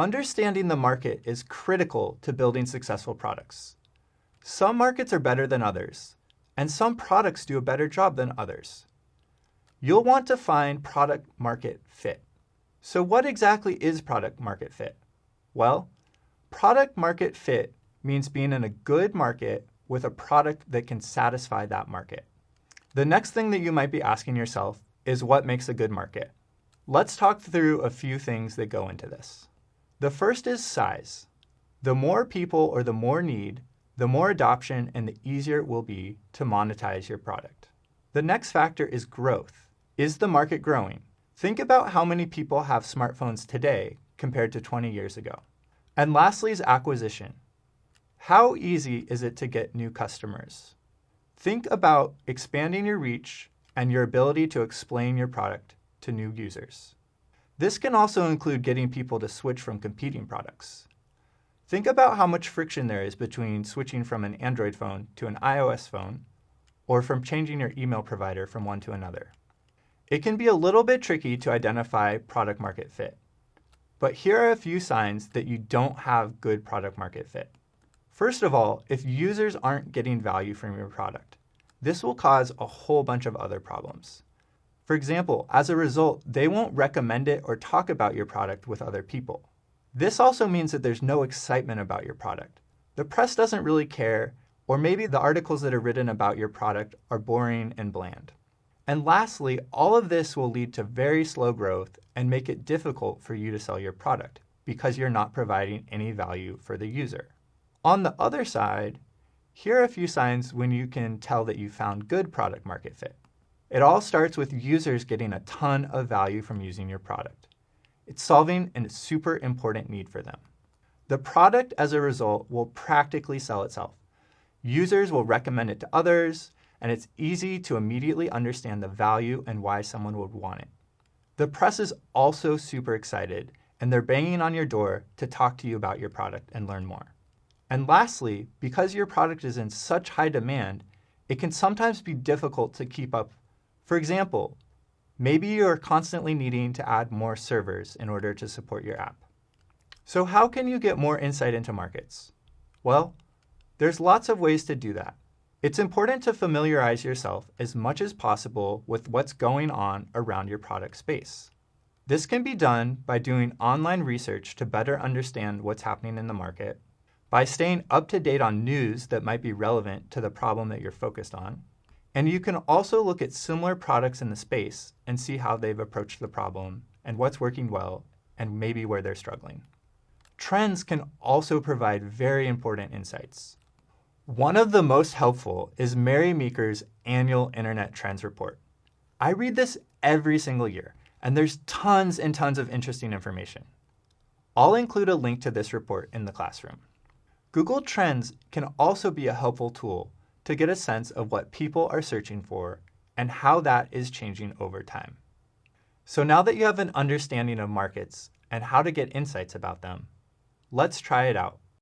Understanding the market is critical to building successful products. Some markets are better than others, and some products do a better job than others. You'll want to find product market fit. So what exactly is product market fit? Well, product market fit means being in a good market with a product that can satisfy that market. The next thing that you might be asking yourself is what makes a good market? Let's talk through a few things that go into this. The first is size. The more people or the more need, the more adoption and the easier it will be to monetize your product. The next factor is growth. Is the market growing? Think about how many people have smartphones today compared to 20 years ago. And lastly is acquisition. How easy is it to get new customers? Think about expanding your reach and your ability to explain your product to new users. This can also include getting people to switch from competing products. Think about how much friction there is between switching from an Android phone to an iOS phone, or from changing your email provider from one to another. It can be a little bit tricky to identify product market fit, but here are a few signs that you don't have good product market fit. First of all, if users aren't getting value from your product, this will cause a whole bunch of other problems. For example, as a result, they won't recommend it or talk about your product with other people. This also means that there's no excitement about your product. The press doesn't really care, or maybe the articles that are written about your product are boring and bland. And lastly, all of this will lead to very slow growth and make it difficult for you to sell your product because you're not providing any value for the user. On the other side, here are a few signs when you can tell that you found good product market fit. It all starts with users getting a ton of value from using your product. It's solving a super important need for them. The product, as a result, will practically sell itself. Users will recommend it to others, and it's easy to immediately understand the value and why someone would want it. The press is also super excited, and they're banging on your door to talk to you about your product and learn more. And lastly, because your product is in such high demand, it can sometimes be difficult to keep up. For example, maybe you're constantly needing to add more servers in order to support your app. So how can you get more insight into markets? Well, there's lots of ways to do that. It's important to familiarize yourself as much as possible with what's going on around your product space. This can be done by doing online research to better understand what's happening in the market, by staying up to date on news that might be relevant to the problem that you're focused on, and you can also look at similar products in the space and see how they've approached the problem and what's working well and maybe where they're struggling. Trends can also provide very important insights. One of the most helpful is Mary Meeker's annual Internet Trends Report. I read this every single year, and there's tons and tons of interesting information. I'll include a link to this report in the classroom. Google Trends can also be a helpful tool to get a sense of what people are searching for and how that is changing over time. So now that you have an understanding of markets and how to get insights about them, let's try it out.